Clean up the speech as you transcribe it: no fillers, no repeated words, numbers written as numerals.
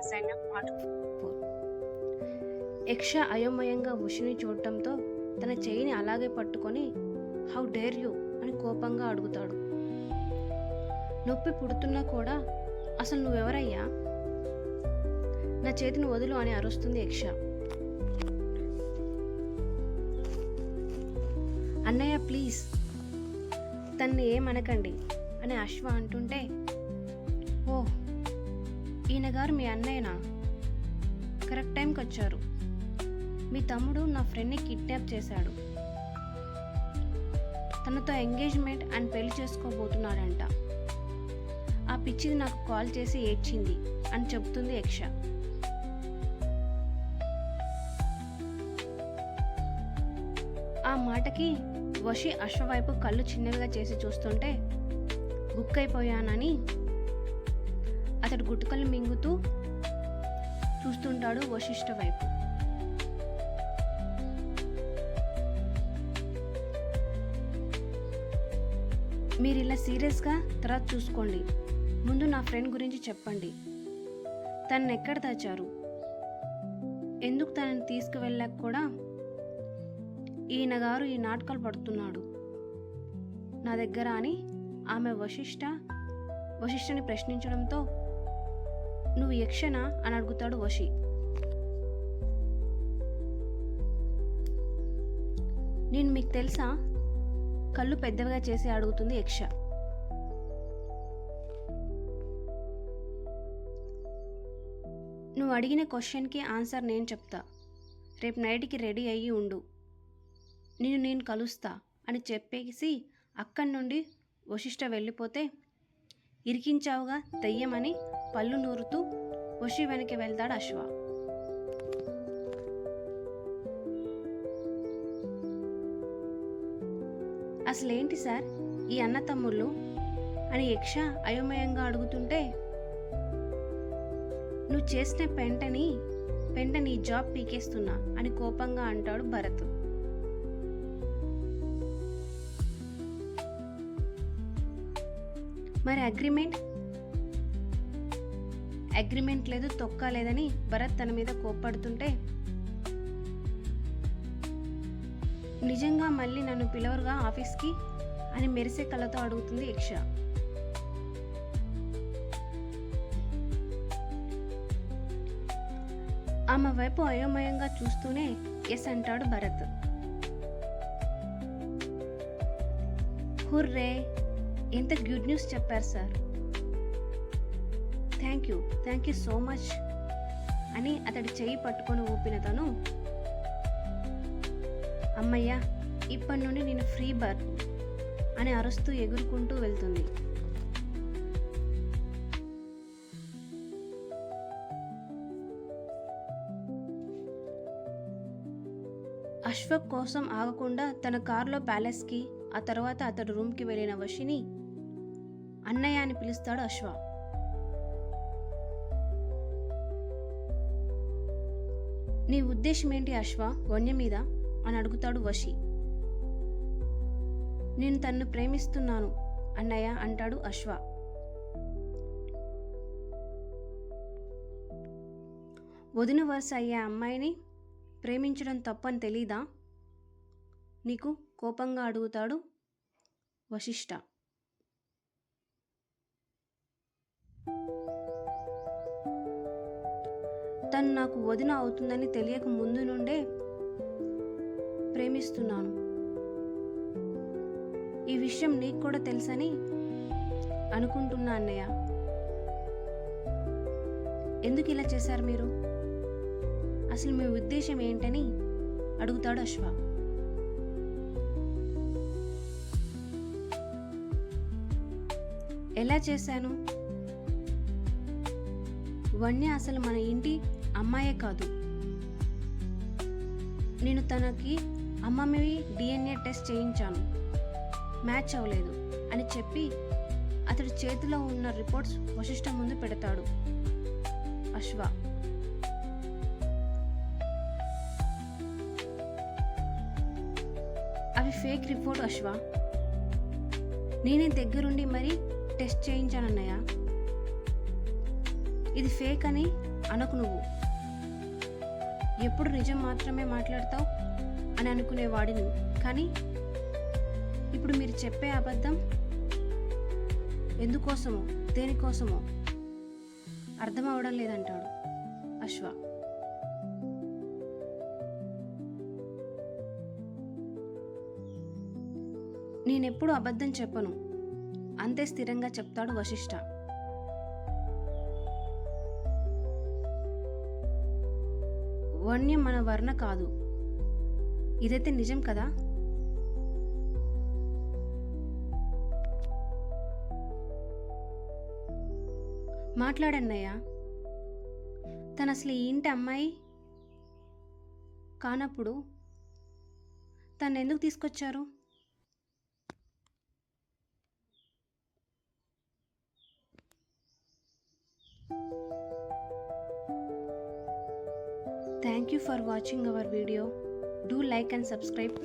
సైన్యం పార్ట్ 4. యక్ష అయోమయంగా వషిని చూడటంతో తన చెయ్యిని అలాగే పట్టుకొని హౌ డేర్ యూ అని కోపంగా అడుగుతాడు. నొప్పి పుడుతున్నా కూడా అసలు నువ్వెవరయ్యా, నా చేతిని వదులు అని అరుస్తుంది యక్ష. అన్నయ్య ప్లీజ్, తన్ని ఏమనకండి అని అశ్వ అంటుంటే, ఓ ఈయన గారు మీ అన్నయ్యనా, కరెక్ట్ టైంకి వచ్చారు. మీ తమ్ముడు నా ఫ్రెండ్ని కిడ్నాప్ చేశాడు, తనతో ఎంగేజ్మెంట్ అండ్ పెళ్లి చేసుకోబోతున్నాడంట. ఆ పిచ్చిది నాకు కాల్ చేసి ఏడ్చింది అని చెబుతుంది యక్ష. ఆ మాటకి వషి అశ్వ వైపు కళ్ళు చిన్నగా చేసి చూస్తుంటే బుక్కైపోయానని అతడు గుట్టుకలు మింగుతూ చూస్తుంటాడు వశిష్ఠ వైపు. మీరు ఇలా సీరియస్గా తర్వాత చూసుకోండి, ముందు నా ఫ్రెండ్ గురించి చెప్పండి. తనని ఎక్కడ దాచారు, ఎందుకు తనని తీసుకువెళ్ళాక కూడా ఈయన గారు ఈ నాటకాలు పడుతున్నాడు నా దగ్గర అని ఆమె వశిష్ఠని ప్రశ్నించడంతో, నువ్వు యక్షనా అని అడుగుతాడు వశి. నేను మీకు తెలుసా, కళ్ళు పెద్దవిగా చేసి అడుగుతుంది యక్ష. నువ్వు అడిగిన క్వశ్చన్కి ఆన్సర్ నేను చెప్తా, రేపు నైట్కి రెడీ అయ్యి ఉండు, నేను కలుస్తా అని చెప్పేసి అక్కడి నుండి వశిష్ఠ వెళ్ళిపోతే, ఇరికించావుగా దెయ్యమని పళ్ళు నూరుతూ వశి వెనక్కి వెళ్తాడు అశ్వ. అసలేంటి సార్ ఈ అన్న తమ్ముళ్ళు అని యక్ష అయోమయంగా అడుగుతుంటే, నువ్వు చేసిన పెంట నీ జాబ్ పీకేస్తున్నా అని కోపంగా అంటాడు భరత్. మరి అగ్రిమెంట్ లేదు, తొక్క లేదని భరత్ తన మీద కోప్పడుతుంటే, నిజంగా మళ్ళీ నన్ను పిలవరుగా ఆఫీస్కి అని మెరిసే కళ్ళతో అడుగుతుంది యక్ష. ఆమె వైపు అయోమయంగా చూస్తూనే ఎస్ అంటాడు భరత్. హుర్రే, ఎంత గుడ్ న్యూస్ చెప్పారు sir, thank you so much అని అతడి చెయ్యి పట్టుకొని ఊపిన తను, అమ్మయ్యా ఇప్పటి నుండి నేను ఫ్రీ బర్డ్ అని అరుస్తూ ఎగురుకుంటూ వెళ్తుంది. అశ్వక్ కోసం ఆగకుండా తన కారులో ప్యాలెస్కి, ఆ తర్వాత అతడు రూమ్కి వెళ్ళిన వశిని అన్నయ్య అని పిలుస్తాడు అశ్వ. నీ ఉద్దేశం ఏంటి అశ్వ వన్య మీద అని అడుగుతాడు వశి. నేను తన్ను ప్రేమిస్తున్నాను అన్నయ్య అంటాడు అశ్వ. వదిన వరుస అయ్యే అమ్మాయిని ప్రేమించడం తప్పని తెలీదా నీకు, కోపంగా అడుగుతాడు వశిష్ఠ. తను నాకు వదిన అవుతుందని తెలియక ముందు నుండే ప్రేమిస్తున్నాను. ఈ విషయం నీకు కూడా తెలుసని అనుకుంటున్నా అన్నయ్య. ఎందుకు ఇలా చేశారు మీరు, అసలు మీ ఉద్దేశం ఏంటని అడుగుతాడు అశ్వ. ఎలా చేశాను, వన్య అసలు మన ఇంటి అమ్మాయే కాదు. నేను తనకి అమ్మమ్మవి DNA టెస్ట్ చేయించాను, మ్యాచ్ అవ్వలేదు అని చెప్పి అతడి చేతిలో ఉన్న రిపోర్ట్స్ వశిష్ఠ ముందు పెడతాడు అశ్వ. అవి ఫేక్ రిపోర్ట్ అశ్వ, నేనే దగ్గరుండి మరీ టెస్ట్ చేయించానన్నయ్య. ఇది ఫేక్ అని అనకు. నువ్వు ఎప్పుడు నిజం మాత్రమే మాట్లాడతావు అని అనుకునేవాడిని, కానీ ఇప్పుడు మీరు చెప్పే అబద్ధం ఎందుకోసమో దేనికోసమో అర్థం అవడం లేదంటాడు అశ్వ. నేనెప్పుడు అబద్ధం చెప్పను, అంతే స్థిరంగా చెప్తాడు వశిష్ఠ. వన్యం మన వర్ణ కాదు, ఇదైతే నిజం కదా. మాట్లాడన్నయ్య, తను అసలు ఈ ఇంటి అమ్మాయి కానప్పుడు తను ఎందుకు తీసుకొచ్చారు? Thank you for watching our video. Do like and subscribe.